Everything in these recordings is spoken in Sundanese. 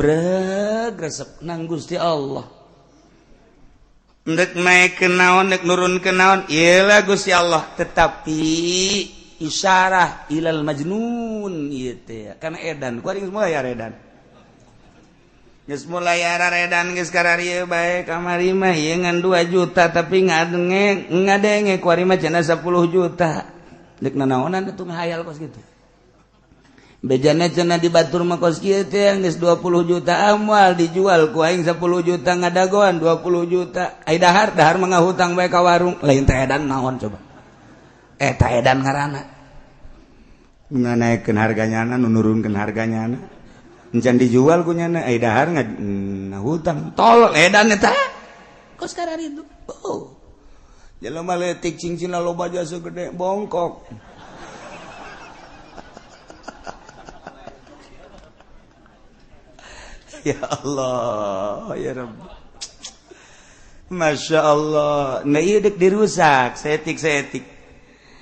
resep nang Gusti Allah ndek naik ke naon ndek nurun ke naon iyalah Gusti Allah tetapi isyarah ilal majnun ieu teh kana edan kuring mulai ya redan geus mulai ara redan geus kararieu bae kamari mah ieu ngan 2 juta tapi ngadenge kuari mah cenah 10 juta dek nanaonan atuh ngahayal kos kitu bejana cenah di batur mah kos kieu teh geus 20 juta amal dijual ku aing 10 juta ngadagoan 20 juta ai dahar mah ngahutang bae ka warung lain teh edan naon coba eta edan ngaranna nganaikeun harganya nu nurunkeun harganya encan dijual ku nyana ai dahar ngahutang tolol edan eta kos karari itu jelema leutik cincin loba jasa gede bongkok ya Allah ya Rabb Masya Allah nah iya dek dirusak setik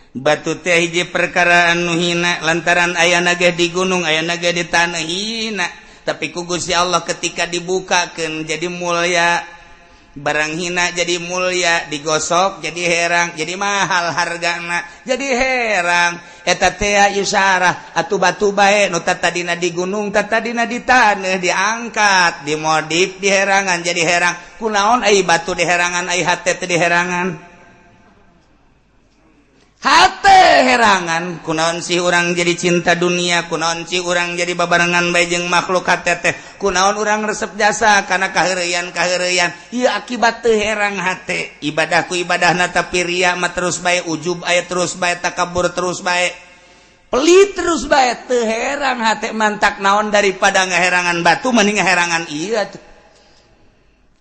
batu teh hiji perkara anu hina lantaran ayana ge di gunung ayana ge di tanah hina tapi ku Gusti Allah ketika dibukakeun jadi mulia barang hina jadi mulia digosok jadi herang jadi mahal hargana jadi herang eta teh isyarah atuh batu bae nu tadina di gunung tadina di taneuh diangkat dimodif di herangan jadi herang kunaon ai batu di herangan ai hate teh di herangan hate herangan kunaon si urang jadi cinta dunia kunaon si urang jadi babarengan bae jeung makhluk hate teh kunaon urang resep jasa kana kaheureyan ieu akibat teu herang hate ibadah ku ibadahna tapi ria mah terus bae ujub aya terus bae takabur terus bae pelit terus bae teu herang hate mantak naon daripada ngaherangan batu mending ngaherangan ieu atuh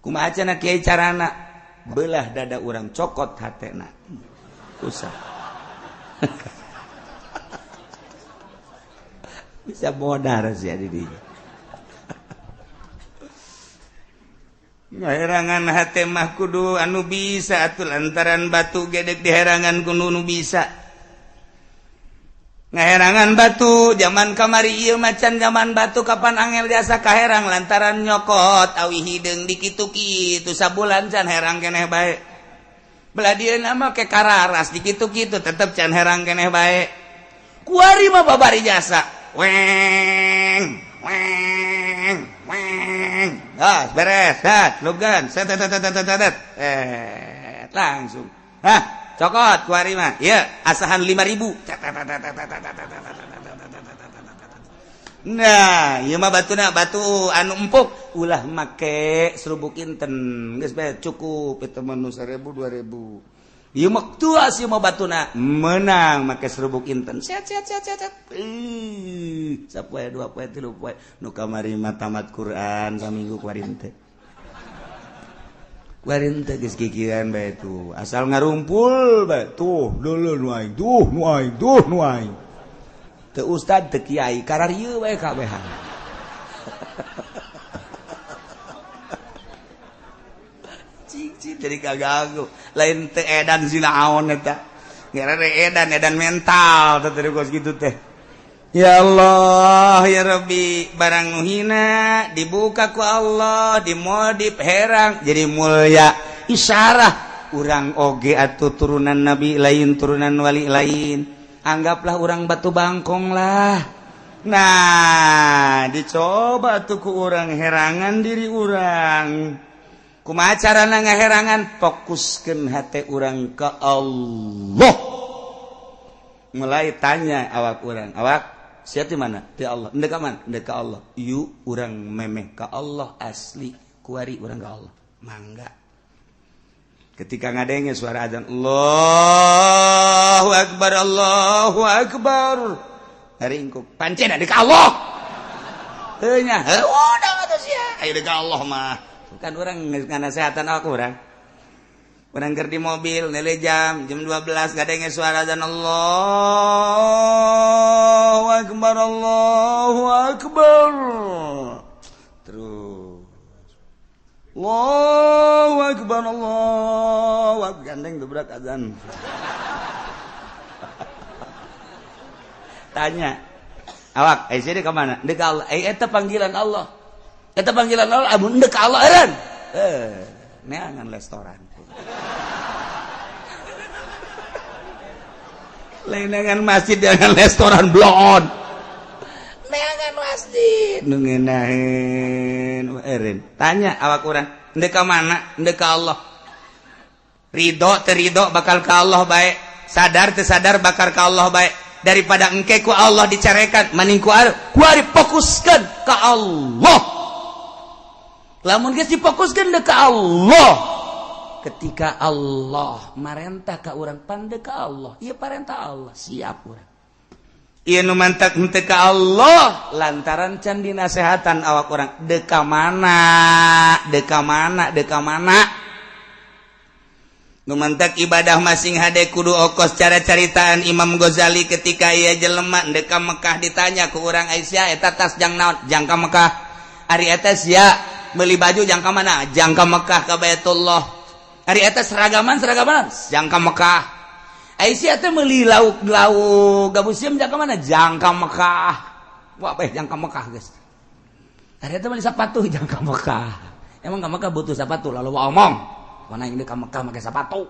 kumaha cenah kiai carana beulah dada urang cokot hatena usah bisa modar sih di dinya ngaherangan hate mah kudu anu bisa atuh lantaran batu gedek diherangan kudu nu bisa ngaherangan batu zaman kamari ieu macan zaman batu kapan angel jasa kaherang lantaran nyokot awi hideung di kitu-kitu sabulan can herang keneh bae belah dia nama ke kararas di kitu-kitu tetep can herang keneh bae kuari mah babari jasa weng beres lugan langsung cokot kuari mah ieu asahan 5.000 nah ieu mah batuna batu anu empuk ulah make serubuk inten geus bae cukup eta mah nu 1.000 2.000 ieu mah tuas ieu mah batuna menang make serubuk inten set sapoe 2 poe 3 poe nu kamari mah tamat Quran saminggu kuarin teh geus kikiran bae tuh asal ngarumpul bae tuh deuleu nu aing nu aing teu ustad teu kiai kararieu bae kabehan cing jadi kagagu lain teu edan sina aon eta ngarere edan mental teh teu kos kitu teh ya Allah ya Rabbi barang nu hina dibuka ku Allah dimodif herang jadi mulia isyarah urang oge atuh turunan nabi lain turunan wali lain anggaplah urang batu bangkong lah nah dicoba tuh ku urang herangan diri urang kumaha carana ngaherangan fokuskeun hate urang ka Allah mulai tanya awak urang awak sia ti mana ti Allah endek ka mana endek ka Allah ieu urang memeh ka Allah asli kuari urang ka Allah mangga ketika ngadenge suara azan Allahu akbar hari engkau pancen ada ka Allah teu nya udah atuh sia aya ka Allah mah kan urang ngasehatan aku urang keur di mobil nele jam 12 ngadenge suara azan Allahu akbar terus Allahu akbar gandeng dobrak azan tanya awak saya di ke mana dek Allah eta panggilan Allah eta panggilan Allah amun endek ka Allah eureun neangan restoran lain dengan masjid dengan restoran blon neangan masjid nu ngeunaheun eureun tanya awak urang endek ka mana endek ka Allah ridho teu ridho bakal ka Allah bae sadar teu sadar bakal ka Allah bae daripada engke ku Allah dicarekan mending ku ari fokuskeun ka Allah lamun geus difokuskeun ka Allah ketika Allah marentah ka urang pande ka Allah ieu parentah Allah siap urang ieu nu mantak henteu ka Allah lantaran can dinasehatan awak urang deuk ka mana nu mantak ibadah masing hade kudu okos cara caritaan Imam Ghazali ketika ia jelema endek ka Mekah ditanya ku urang Aisyah eta tas jang naon jang ka Mekah ari eta sia meuli baju jang ka mana jang ka Mekah ka Baitullah ari eta seragaman jang ka Mekah Aisyah teh meuli lauk gabusieum jang ka mana jang ka Mekah wah bae jang ka Mekah geus ari eta meuli sapatu jang ka Mekah emang ka Mekah butuh sapatu lalu omong mana yang di Mekah pakai sepatu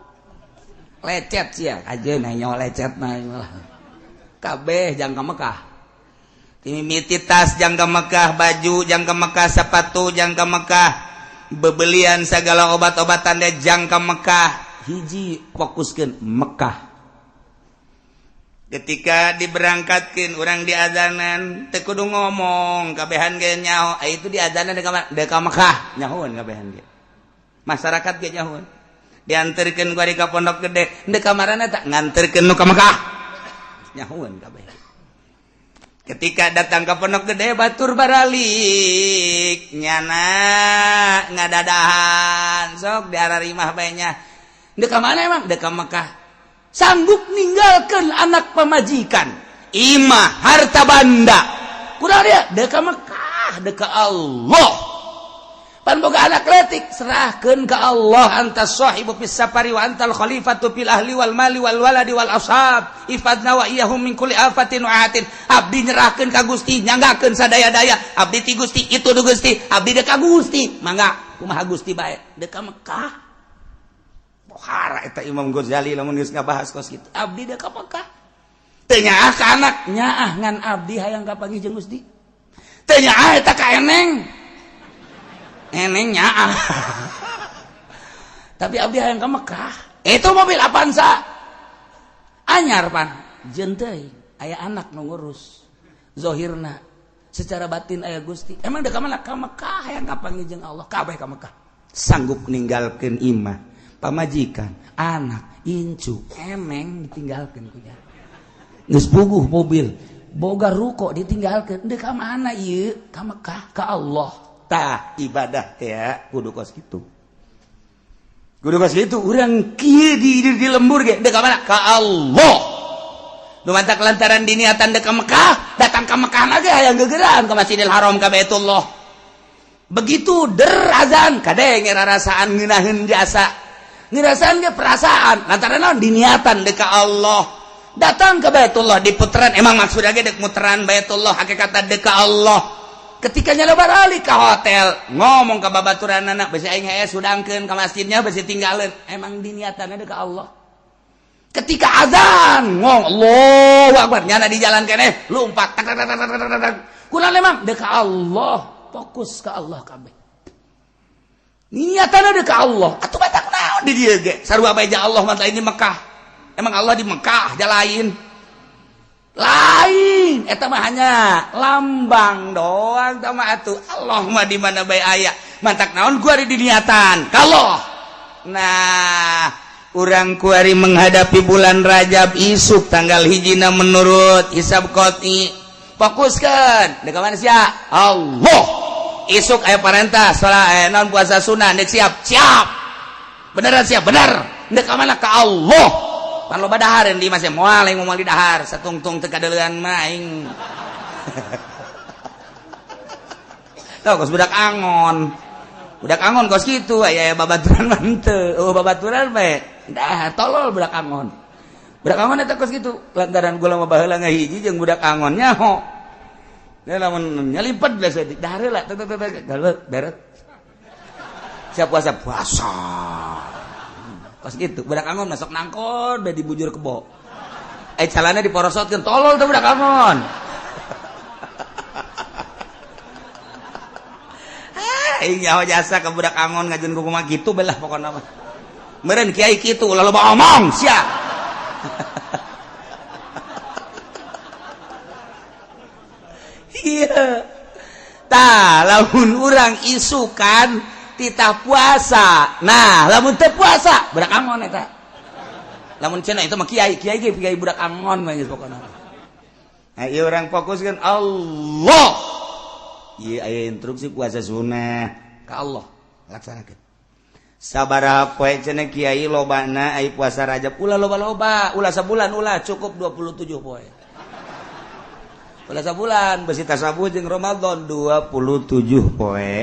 lecet sih ya aja nanya lecet nanya kabeh jang ka Mekah mimiti tas jang ka Mekah baju jang ka Mekah sepatu jang ka Mekah bebelian segala obat-obatan deh jang ka Mekah hiji fokuskeun Mekah ketika diberangkatkeun urang diazanan teu kudu ngomong kabehan ge nyaho itu diazanan deuk ka Mekah nyahoeun kabehan ge masyarakat ge nyahoeun dianterkeun ku ari ka pondok gede endek ka marana tak nganterkeun nu ka Mekah nyahoeun kabeh ketika datang ka pondok gede batur baralik nyana ngadadahan sok diararimah bae nya endek ka mana emang endek ka Mekah sanggup ninggalkeun anak pamajikan imah harta banda kunaon dia endek ka Mekah endek ka Allah pan boga anak letik serahkeun ka Allah anta sahibu fis safari wa antal khalifatu fil ahli wal mali wal waladi wal ashab ifadna wa iyahum min kulli afatin wa atin abdi nyerahkeun ka Gusti nyanggakeun sadaya-daya abdi ti Gusti itu du Gusti abdi deuk ka Gusti mangga kumaha Gusti bae deuk ka Mekah pohara eta Imam Ghazali lamun geus ngabahas kos kitu abdi deuk ka Mekah teu nyaah ka anak nyaah ngan abdi hayang kapanggih jeung Gusti teu nyaah eta ka eneng nyaah tapi abdi hayang ka Mekah itu mobil Avanza anyar pan jeun teuing aya anak nu ngurus zahirna secara batin aya Gusti emang deuk ka mana ka Mekah hayang kapanggih jeung Allah kabeh ka Mekah sanggup ninggalkeun imah pamajikan anak incu emeng ditinggalkeun ku nya geus puguh mobil boga ruko ditinggalkeun deuk ka mana ieu ka Mekah ka Allah tah ibadah ya kudu kos kitu urang kieu di lembur ge deuk ka mana ka Allah nu mantak lantaran diniatan deuk ka Mekah datang ka Mekah ge hayang geugeuraan ka Masjidil Haram ka Baitullah begitu azan kadenge rarasaan ngeunaheun jasa ngerasaan ge perasaan lantaran naon diniatan deuk ka Allah datang ke Baitullah diputeran emang maksudna ge deuk muteran Baitullah hakikatna deuk ka Allah ketika nyala balik ke hotel ngomong ke babaturan anak besi aing hee sudangkeun ke masjidnya besi tinggalin emang diniatannya deuk ka Allah ketika azan ngomong Allahu Akbar nyana di jalan keneh lumpat tak kunaon emang deuk ka Allah fokus ke Allah kabeh niatanna deuk ka Allah atuh batak naon di dieu ge sarua bae Allah mah lain di Mekah emang Allah di Mekah lain eta mah hanya lambang doang tah mah atuh Allah mah di mana bae aya mantak naon ku ari diniatan kalau nah urang ku ari menghadapi bulan Rajab isuk tanggal hijina menurut hisab qot'i fokuskeun deuk ka mana sia Allah isuk aya parentah salat naon puasa sunah deuk siap beneran siap bener deuk ka mana ka Allah pan loba dahar di masih moal yang moal di dahar satungtung teu kadeulean mah aing tau kos budak angon kos kitu aya babaturan mah henteu babaturan bae dahar tolol budak angon eta kos kitu lantaran gula mah baheula ngahiji jeung budak angon nyaho lamun nyalimpet biasa dahareula beret siap puasa pas gitu budak angon masuk nangkon bae dibujur kebo calana diporosotkeun tolol tuh budak angon nyawa jasa ke budak angon ngajen kumaha gitu belah pokona mah meureun kiai kitu ulah loba omong sia iya tah lamun urang isukan titah puasa nah lamun teu puasa budak angon eta lamun cenah itu mah kiai budak angon mah geus pokona nah ieu urang fokuskeun Allah ieu aya instruksi puasa sunnah ka Allah laksanakeun sabaraha poe cenah kiai lobana aya puasa Rajab ulah loba-loba ulah sabulan ulah cukup 27 poe ulah sabulan besi tasabuh jeung Ramadan 27 poe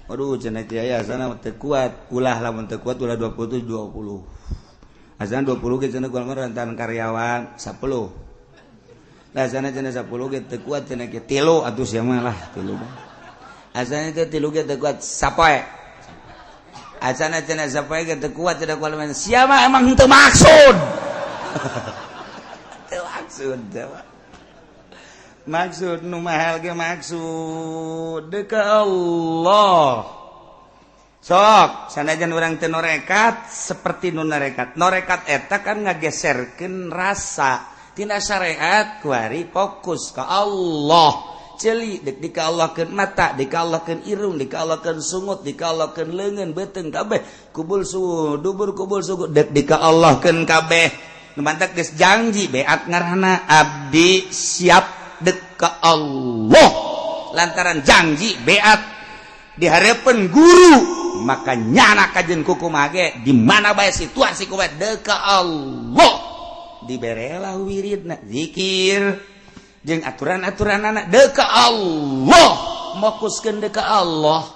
aduh cenah kiai asana teu kuat ulah lamun teu kuat ulah 27 20 asana 20 ge cenah kumaha rentan karyawan 10 lah asana cenah 10 ge teu kuat cenah kieu 3 atuh sia mah lah 3 asana teh 3 ge teu kuat sapoe asana cenah sapoe ge teu kuat cenah kumaha sia mah emang henteu maksud teu maksud maksud nu mahal ge maksud ka Allah sok sanajan urang teu norekat seperti nu norekat eta kan ngageserkeun rasa tina syariat kuari fokus ka Allah ceuli dek dikaallahkeun mata dikaallahkeun irung dikaallahkeun sungut dikaallahkeun leungeun beuteung kabeh kubul suhu dubur kubul suhu dek dikaallahkeun kabeh nu mantak geus janji beat ngaranna abdi siap dek ka Allah lantaran janji beat dihareupeun guru maka nyana kajeun kukumaha ge di mana bae situasi kumaha dek ka Allah diberelah wiridna zikir jeung aturan-aturanana dek ka Allah fokuskeun dek ka Allah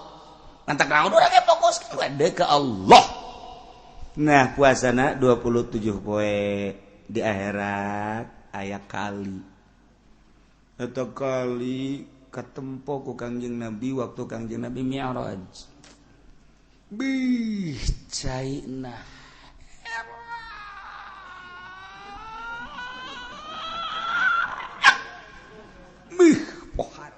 mantak naon urang ge fokuskeun we dek ka Allah nah puasana 27 poe di akhirat aya kali atau kali katempo ku Kangjeng Nabi waktu Kangjeng Nabi Mi'raj bih caina bih pohar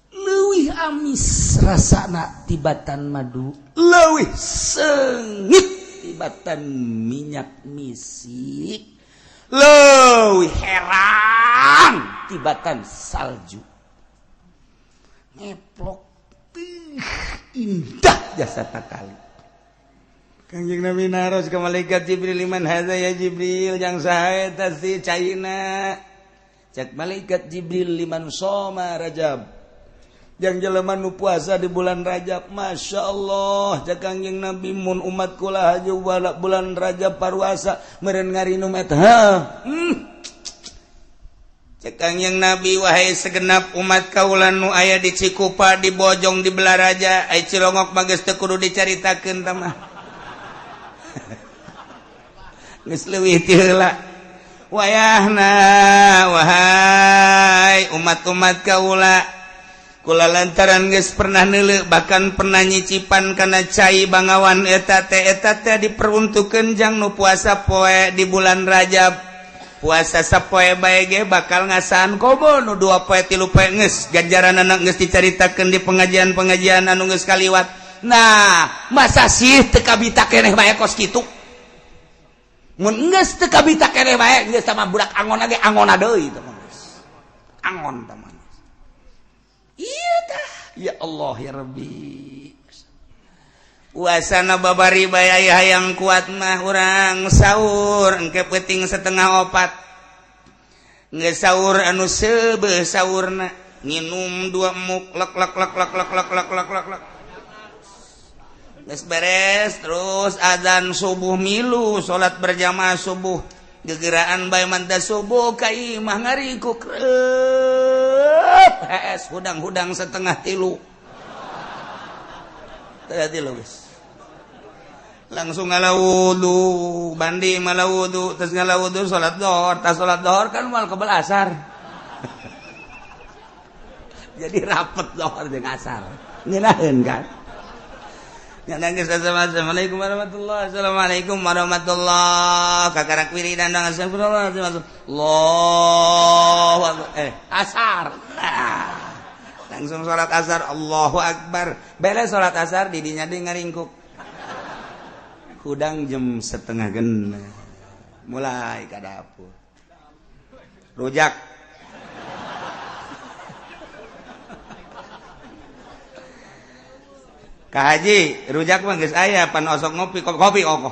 leuwih amis rasana tibatan madu leuwih seungit tibatan minyak misik leuwih herang tibatan salju ngeplok indah jasa takali Kangjeng Nabi naros ke malaikat Jibril liman hadza ya Jibril yang saha eta si caina cek malaikat Jibril liman soma Rajab yang jelema nu puasa di bulan Rajab Masya Allah cek Kangjeng Nabi mun umat kula haju bulan Rajab paruasa meureun ngarinum eta cek Kangjeng Nabi wahai segenap umat kaula nu aya di Cikupa di Bojong di Belaraja ai Cilongok mah geus teu kudu dicaritakeun tah mah geus leuwih ti heula wayahna wahai umat-umat kaula kula lantaran geus pernah neuleuh bahkan pernah nyicipan kana cai bangawan eta teh diperuntukkeun jang nu puasa poe di bulan Rajab puasa sapoe bae ge bakal ngasaan kobo nu 2 poe 3 poe geus ganjaranna geus dicaritakeun di pengajian-pengajian anu geus kaliwat nah masa sih teu kabita keneh bae kos kitu mun geus teu kabita keneh bae geus sama budak angon ge angonna deui teh angon teh iya tah ya Allah ya Rabbi puasana babari bae aya hayang kuat mah urang sahur engke peuting 3:30 geus sahur anu seubeuh sahurna nginum 2 muk lek geus beres terus adzan subuh milu salat berjamaah subuh gegeraan bae manta subuh ka imah ngariku kreup hees hudang-hudang 2:30 tadi lo guys langsung ngalawudu bandi malawudu terus ngalawudu salat dohor tas salat dohor kan mal kebal asar jadi rapet zohor jeung asar ngeunaheun kan. Assalamualaikum warahmatullahi Assalamualaikum warahmatullahi kakarak wiridan dan astagfirullahaladzim Allahu Akbar asar langsung sholat asar Allahu Akbar beres sholat asar didinya deui ngaringkuk hudang jam 9:30 mulai ka dapur rujak Kak Haji, rujak mah geus aya pan osok ngopi kopi kokoh.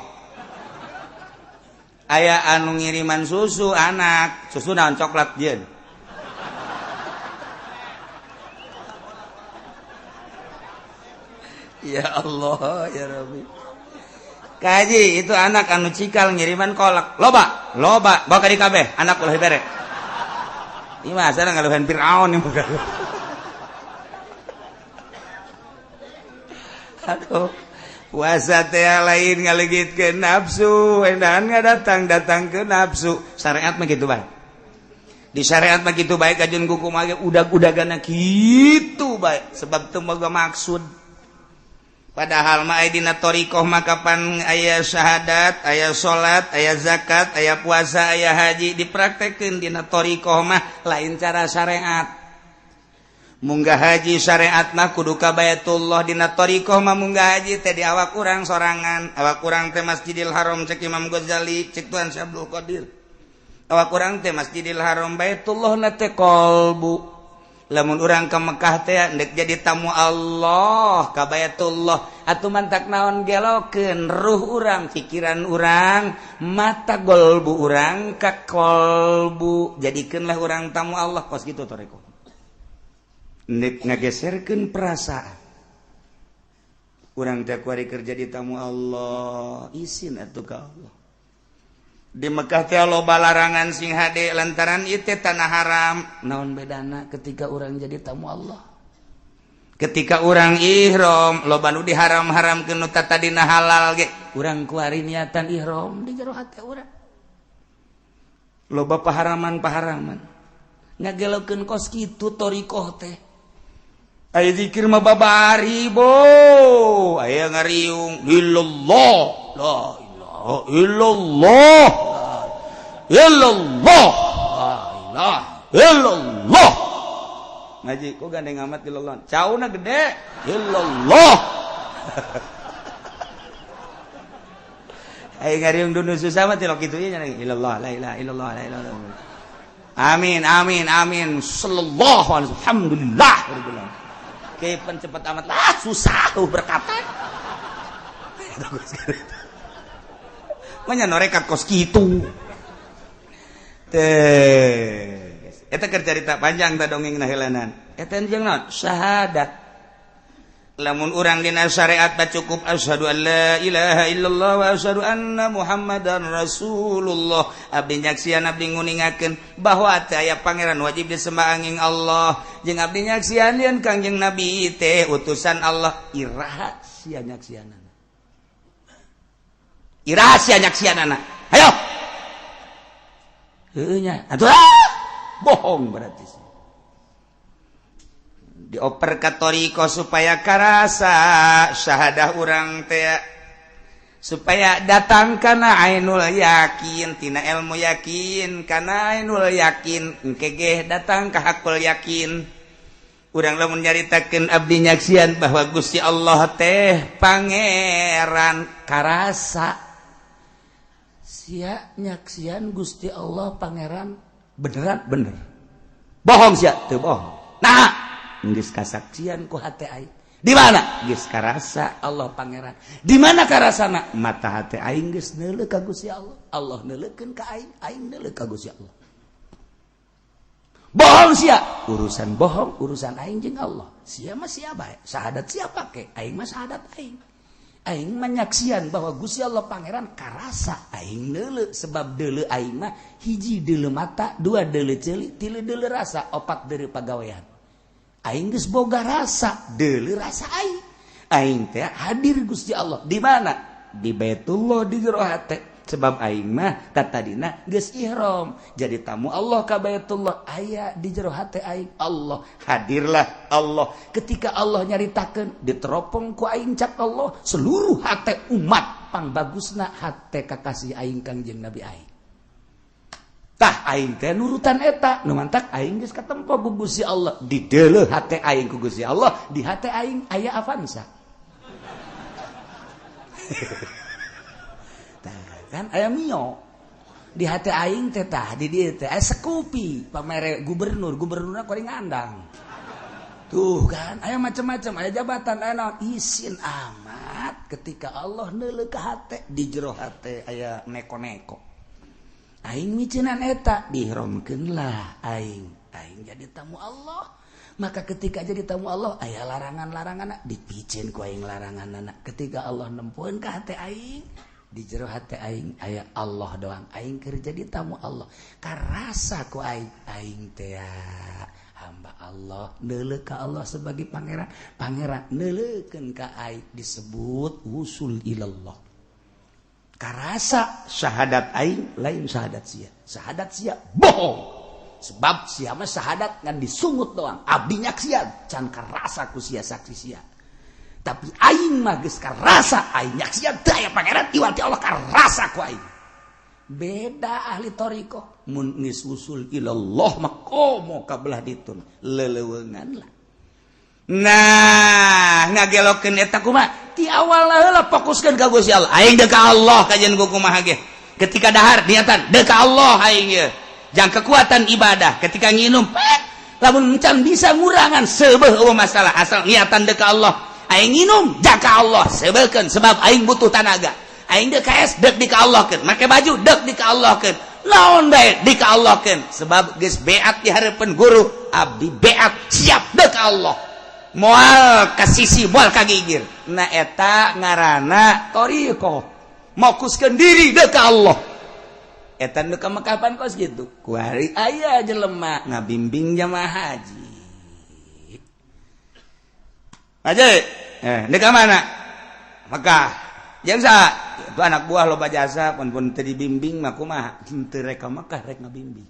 Aya anu ngiriman susu anak, susu naon coklat jeun. Ya Allah, ya Rabbi. Kak Haji, itu anak anu cikal ngiriman kolak. Loba, bawa ka di kabeh, anak ulah bere. Ieu mah asal ngaluhan Firaun ieu mah. Aduh, puasa teh lain ngalegitkeun nafsu, edan ngadatang ke nafsu. Syariat mah kitu bae. Di syariat mah kitu bae kajeun kuku mah udag-udagana kitu bae sebab teu boga maksud. Padahal mah aya dina thariqah mah kapan aya syahadat, aya salat, aya zakat, aya puasa, aya haji dipraktekkeun dina thariqah mah lain cara syariat. Munggah haji syariatna kudu ka Baitullah dina thariqah mah munggah haji teh di awak urang sorangan awak urang teh Masjidil Haram cek Imam Ghazali cek Tuan Syekh Abdul Qadir awak urang teh Masjidil Haram Baitullah na teh qalbu lamun urang ka Mekah teh ndek jadi tamu Allah ka Baitullah atuh mantak naon gelokeun ruh urang pikiran urang mata qalbu urang ka qalbu jadikeunlah urang tamu Allah kos kitu thariqah nek ngageserkeun perasaan urang teh kuari kerja di tamu Allah izin atuh ka Allah di Mekah teh loba larangan sing hade lantaran ieu teh tanah haram naon bedana ketika urang jadi tamu Allah ketika urang ihram loba nu diharam-haramkeun nu tata dina halal ge urang kuari niatan ihram di jero hate urang loba paharaman ngagelokeun kos kitu thariqah teh aya zikir mah babari bo aya ngariung illallah la ilaha illallah illallah la ilaha illallah ngaji kok gandeng amat illallah cauna gede illallah aya ngariung dunu susah mah tilok kitu nya illallah la ilaha illallah la ilaha illallah amin amin amin sallallahu alaihi alhamdulillah rabbil alamin kayak pencepat amat lah susah tuh berkata mana norekat kos gitu teh eta keur carita panjang ta dongeng helanan eta jeung naon syahadat lamun urang dina syariat mah cukup asyhadu an la ilaha illallah wa asyhadu anna muhammadar rasulullah abdi nyaksian abdi nguningakeun bahwa teh aya pangeran wajib disembah angin Allah jeung abdi nyaksian yen Kangjeng Nabi teh utusan Allah irahasia nyaksianana hayo heuh nya atuh bohong berarti dioper ka thariqah supaya karasa syahadah urang teh supaya datang kana ainul yakin tina ilmu yakin kana ainul yakin engke datang ka hakul yakin urang lamun nyaritakeun abdi nyaksian bahwa Gusti Allah teh pangeran karasa sia nyaksian Gusti Allah pangeran beneran bener bohong sia teu bohong nah geus kasaksian ku hate aing di mana geus karasa Allah pangeran di mana karasana mata hate aing geus neuleuh ka Gusti Allah Allah neuleukeun ka aing neuleuh ka Gusti Allah bohong sia urusan bohong urusan aing jeung Allah sia mah sia bae syahadat sia pake aing mah syahadat aing mah nyaksian bahwa Gusti Allah pangeran karasa aing neuleuh sebab deuleu aing mah hiji deuleu mata dua deuleu ceuli tilu deuleu rasa opat deuleu pagawean aing geus boga rasa deuleu rasa aing teh hadir Gusti Allah di mana di Baitullah di jero hate sebab aing mah tatadina geus ihram jadi tamu Allah ka Baitullah aya di jero hate aing Allah hadirlah Allah ketika Allah nyaritakeun diteropong ku aing cak Allah seluruh hate umat pangbagusna hate kakasih aing Kangjeng Nabi aing tah aing teh nurutan eta nu mantak aing geus katempo ku Gusti Allah di deuleuh hate aing ku Gusti Allah di hate aing aya Avanza kan aya Mio di hati aing teh tah di dieu teh aya Scoopy pamere gubernurna kuring ngandang tuh kan aya macam-macam aya jabatan aya naon isin amat ketika Allah neuleuh ka hate di jero hate aya neko-neko aing micenan eta dihromkeun lah aing jadi tamu Allah maka ketika jadi tamu Allah aya larangan-larangan dipicen ku aing laranganna ketika Allah nempueun ka hate aing di jero hate aing aya Allah doang aing keur jadi tamu Allah karasa ku aing teh hamba Allah neuleuh ka Allah sebagai pangeran neuleuhkeun ka aing disebut wusul ilallah karasa syahadat aing lain syahadat sia bohong sebab sia mah syahadat ngan disungut doang abdi nyaksian can karasa ku sia saksi sia tapi aing mah geus karasa aing nyaksian teu aya pangeran iwati Allah karasa ku aing beda ahli thariqah mun geus usul ilallah mah komo kabelah ditun leleuweungan lah nah ngagelokeun eta kumaha ti awal heula fokuskeun ka Gusti Allah aing deuk ka Allah kajian kumaha ge ketika dahar niatan deuk ka Allah aing ye jang kekuatan ibadah ketika nginum lamun encan bisa ngurangan seubeuh eueuh masalah asal niatan deuk ka Allah aing nginum jaka Allah sebeukeun sebab aing butuh tanaga aing deuk ka es deuk di ka Allahkeun make baju deuk di ka Allahkeun naon bae di ka Allahkeun sebab geus beat di hareupeun guru abdi beat siap deuk ka Allah moal ka sisi moal ka gigir na eta ngaranna thariqah mokuskeun diri deuk ka Allah eta nu ka kapan kos gitu kuari aya jelema ngabimbing jamaah haji aja deuk ka mana Mekah jeung sa itu anak buah loba jasa pun teu dibimbing mah kumaha teu rek ka Mekah rek ngabimbing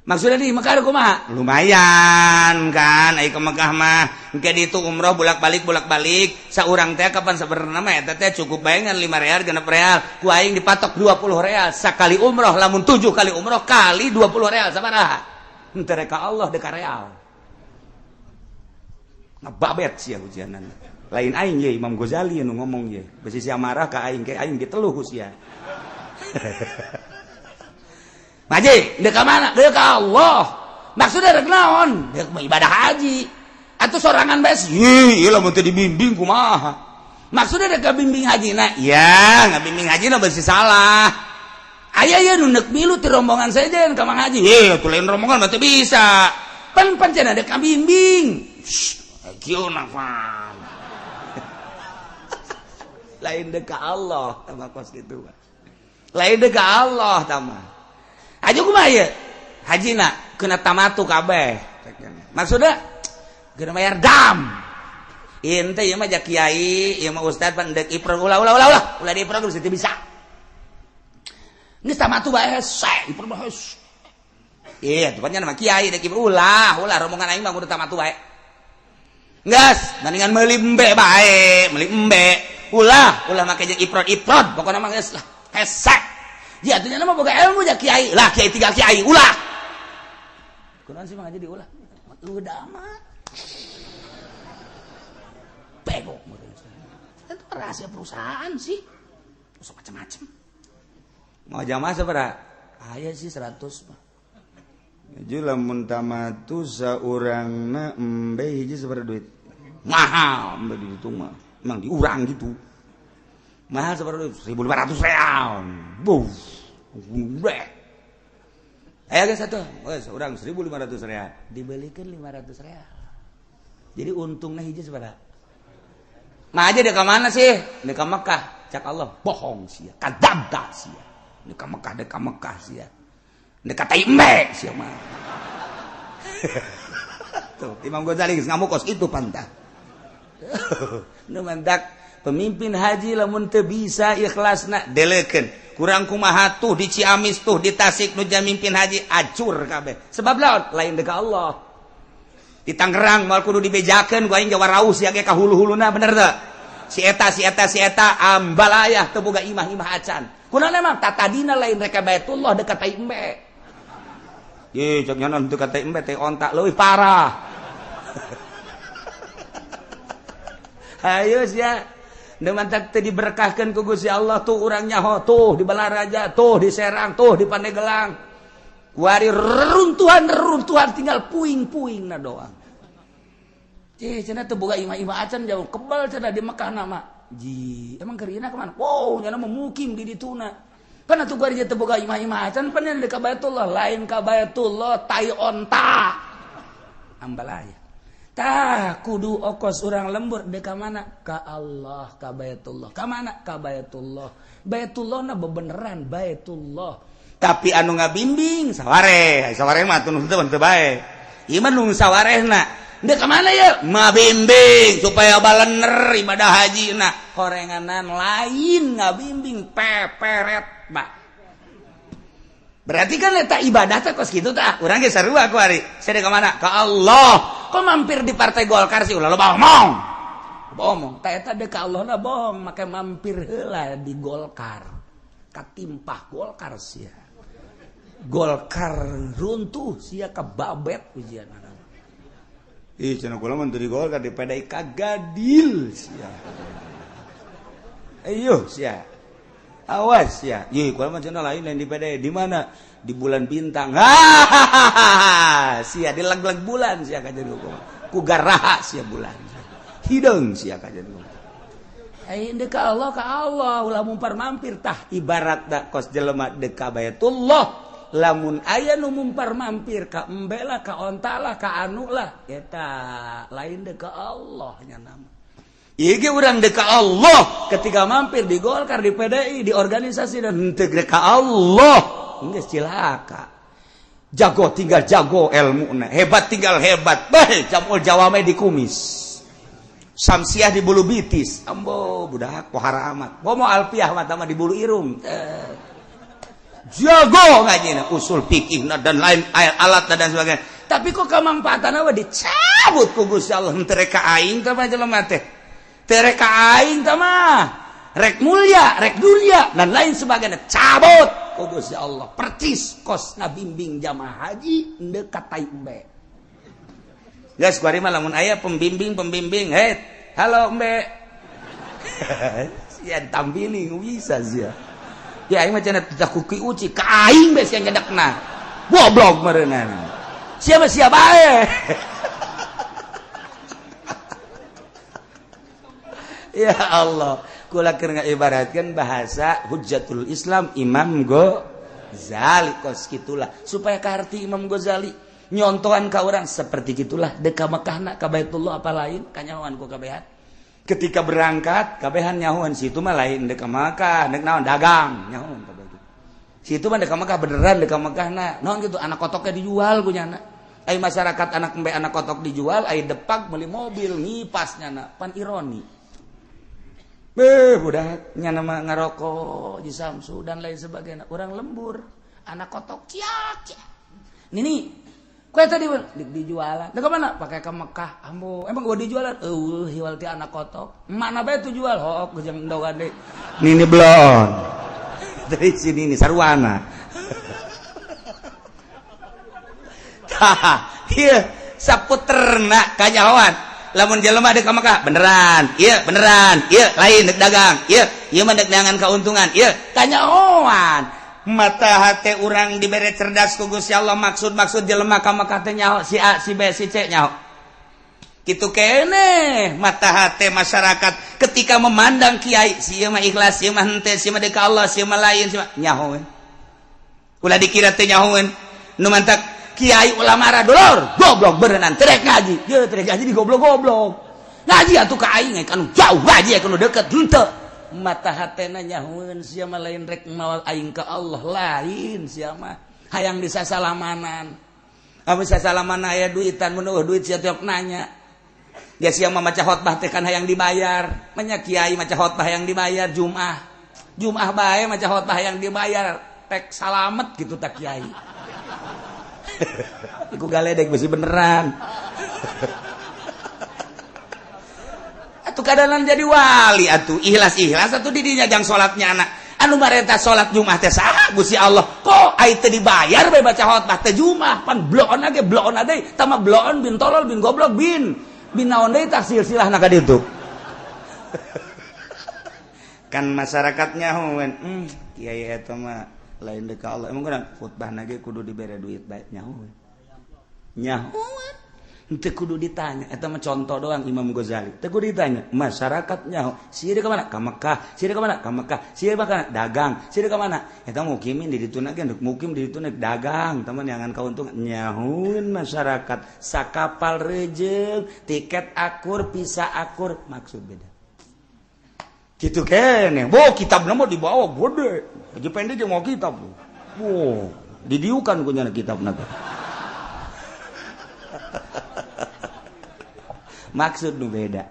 maksudnya di Mekah kumaha lumayan kan ai ka Mekah mah engke ditu umroh bolak-balik saurang teh kapan sabenerna mah eta teh cukup bae ngan 5 real 6 real ku aing dipatok 20 real sakali umroh lamun 7 kali umroh kali 20 real sabaraha henteu rek ka Allah deuk ka real ngababet sia hujanan lain aing ye Imam Ghazali nu ngomong ye bisi sia marah ka aing ke aing diteluh ku sia Maji, deuk ka mana? Deuk ka Allah. Maksudnya deuk naon? Deuk ibadah haji. Atuh sorangan bae. Ieu lamun teu dibimbing kumaha? Maksudnya deuk ka bimbing hajina. Ya, ngabimbing hajina bersih salah. Aya ye nu neuk milu ti rombongan sejen ka Mang Haji. Tuh lain rombongan mah teu bisa. Pan cenah deuk ka bimbing. Kieu nafan. Lain deuk ka Allah, tama kos kitu. Lain deuk ka Allah tama. Aja kumaha ieu? Hajina kena tamatu kabeh. Maksudna geuna bayar dam. Ieu teh ieu mah jak kiai, ieu mah ustad pan deuk iprog ulah di iprog geus teu bisa. Geus tamatu bae hese, iprog bae hese. Iya, tuh nama kiai deuk iprog ulah rombongan aing mah kudu tamatu bae. Geus, mendingan meuli embe bae, meuli embe. Ulah make jeung iprod, pokona mah geus lah hese. Ya atunya nama boga ilmu jak kiai. Lah kiai 3 kiai ulah. Kunaon sih Mang Haji diulah? Lu amat. Bego meureun. Itu rahasia perusahaan sih. Usah macam-macam. Mau jamaah sabaraha? Aya sih 100 mah. Jadi lamun tamatu saurangna embe hiji sabaraha duit? Mahal embe dihitung mah. Emang diurang gitu. Mahal sabaraha duit? 1.500 real. Buh. Udah. Ayo guys satu. Wes urang 1.500 real. Dibelikeun 500 real. Jadi untungna hiji sabaraha? Mah aja deuk ka mana sih? Deuk ka Mekah. Cak Allah, bohong sia. Kadabda sia. Deuk ka Mekah sia. Deuk ka Taimbe sia mah. Tuh, Imam Ghazali geus ngamukos itu pantah. Nu mendak pemimpin haji lamun teu bisa ikhlasna deleukeun kurang kumaha tuh di Ciamis tuh di Tasik nu mimpin haji acur kabeh sebab lain deuk ka Allah di Tangerang moal kudu dibejakeun ku aing jawaraus ya ge ka hulu-huluna bener teu si eta ambalayah teu boga imah-imah acan kunaon emang tatadina lain rek ka Baitullah dekat tai embe ye cek nyanon dekat tai embe teh ontak leuwih parah ayo sia demantak teu diberkahkeun ku Gusti Allah tuh urang nyaho tuh di Balaraja tuh di Serang tuh di Pandeglang kuari reruntuhan tinggal puing-puingna doang cenah teu boga imah-imah acan jauh kebal cenah di Mekah nama ji emang kerina kemana wow nyana memukim di dituna kana tuh kuari teu boga imah-imah acan panen ka Baitullah lain ka Baitullah tai onta ambalaya tah kudu okos urang lembur dek ka mana ka Allah ka Baitullah ka mana ka Baitullah Baitullah bebeneran Baitullah tapi anu ngabimbing sawareh mah tunu teu bae ieu mah nu sawarehna dek ka mana ya ngabimbing supaya balener ibadah hajina horenganan lain ngabimbing peperet mah berarti kan eta ibadah teh kos kitu tah urang ge sarua ku ari sadek ka mana ka Allah kok mampir di partai Golkar sih ulah lo bohong tah eta deuk ka Allah na bohong make mampir heula di Golkar katimpah Golkar sia Golkar runtuh sia kababet ujianna ih cenah kula mun di Golkar di PDI kagadil sia ayo sia awas ya ye kula mah cenah lain di PDI di mana di bulan bintang sia di leg-leg bulan sia ka jadi ku garaha sia bulan hideung sia ka jadi ai deuk ka Allah ulah mumpar mampir tah ibarat da kos jelema deuk ka Baitullah lamun aya nu mumpar mampir ka embe lah ka onta lah ka anu lah eta lain deuk ka Allah nya nama ieu ge urang deuk ka Allah ketika mampir di Golkar di PDI di organisasi dan teu deuk ka Allah geus cilaka jago tinggal jago ilmuna hebat tinggal hebat bae jamul jawame di kumis samsiah di bulu bitis ambo budak pohara amat bomo alfiah mah di bulu irung jago ngajina usul fikihna dan lain alat dan sebagainya tapi kok kamanfaatana we dicabut ku Gusti Allah teu rek ka aing teh mah jelema teh teu rek ka aing teh mah rek mulia rek dunia dan lain sebagainya cabut ku Gusti Allah percis kos ngabimbing jamaah haji dekat tai embe geus kuari mah lamun aya pembimbing halo embe sia tampili bisa sia ya aing mah cenah teu kuki uci ka aing be sia nyedekna goblok meureunna sia bae ya Allah kula keur ngaibaratkeun bahasa Hujjatul Islam Imam Ghazali kos kitulah supaya kaharti Imam Ghazali nyontohan ka urang seperti gitulah deuk ka Mekahna ka Baitullah apa lain kanyahoan ku kabehan ketika berangkat kabehan nyahoan situ mah lain deuk ka Mekah deuk naon dagang nyahoan ka Baitul situ mah deuk ka Mekah beneran deuk ka Mekahna naon gitu anak kotoknya dijual ku nyana ai masyarakat anak embe anak kotok dijual ai depak meuli mobil ngipas nyana pan ironi budak nyana ngarokok di Samsu dan lain sebagainya orang lembur anak kotok ciak nini kue tadi dijualan dekat mana pakai ke Mekah ambo emang gua dijualan hiwal ti anak kotok mana bae tuh jual hok jeung ndogan deui nini blon dari sini nih sarwana tah ieu saputerna kanyahoan lamun jelema deuk ka Mekah beneran lain deuk dagang ieu mah deuk neangan kauntungan kanyahoan mata hate urang dibere cerdas ku Gusti Allah maksud jelema ka Mekah teh nyaho si A si B si C nyaho kitu keneh mata hate masyarakat ketika memandang kiai si ieu mah ikhlas si ieu mah henteu si mah deuk ka Allah si mah lain si mah nyaho ulah dikira teh nyahoeun nu mantak kiai ulama radolor goblok berenang terek ngaji dia terek ngaji di goblok ngaji atuh ka aing anu jauh ngaji anu deket henteu mata hatena nyahoeun sia mah lain rek mawal aing ka Allah lain sia mah hayang disasalamanan ame sasalamanan aya duitan mun eueuh duit sia tiok nanya dia siang maca khotbah teh kan hayang dibayar, nya kiai maca khotbah yang dibayar Jumaah bae maca khotbah yang dibayar tek salamet gitu tak kiai. Iku galedek besi beneran. Atuh kadanan jadi wali atuh ikhlas atuh didinya jang salatnya anak. Anu marenta salat Jumaah teh saha Gusti Allah. Kok ai teu dibayar bae baca khotbah teh Jumaah pan bloon age tama bloon bin tolol bin goblok bin naon deui tak silsilahna ka ditu. Kan masyarakatnya heuen kiai eta mah lain deuk ka Allah emang kurang khutbahna ge kudu dibere duit bae nyaho teu kudu ditanya eta mah contoh doang Imam Ghazali teu kudu ditanya masyarakat nyaho sieun ka mana ka Mekah sieun ka mana ka Mekah sieun ka dagang sieun ka mana eta mukimin di dituna ge mukim di dituna dagang teman yangan kauntung nyahoeun masyarakat sakapal rejeug tiket akur pisa akur maksud beda gitu kene. Wo kitabna mah dibawa gede. Aja pendek jeung mau kitab. Wo, didiukan ku nya kitabna teh. Maksud nu beda.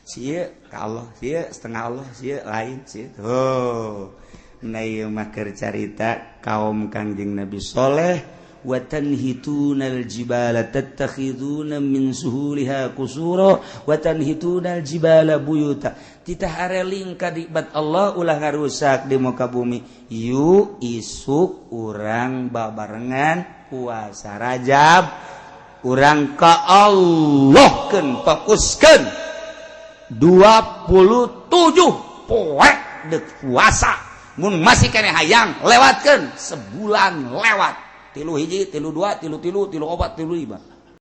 Sieu ka Allah, sieu setengah Allah, sieu lain, sieu. Oh. Nah ieu mah keur carita kaum Kangjeng Nabi Saleh wa tanhitunal jibala tattakhiduna min suhuliha qusura wa tanhitunal jibala buyuta titah areling ka dibat Allah ulah ngarusak di muka bumi yu isuk urang babarengan puasa Rajab urang ka Allahkeun fokuskeun 27 poe deuk puasa mun masih keneh hayang lewatkeun sebulan lewat 3 hiji 3 2 3 3 3 4 3 5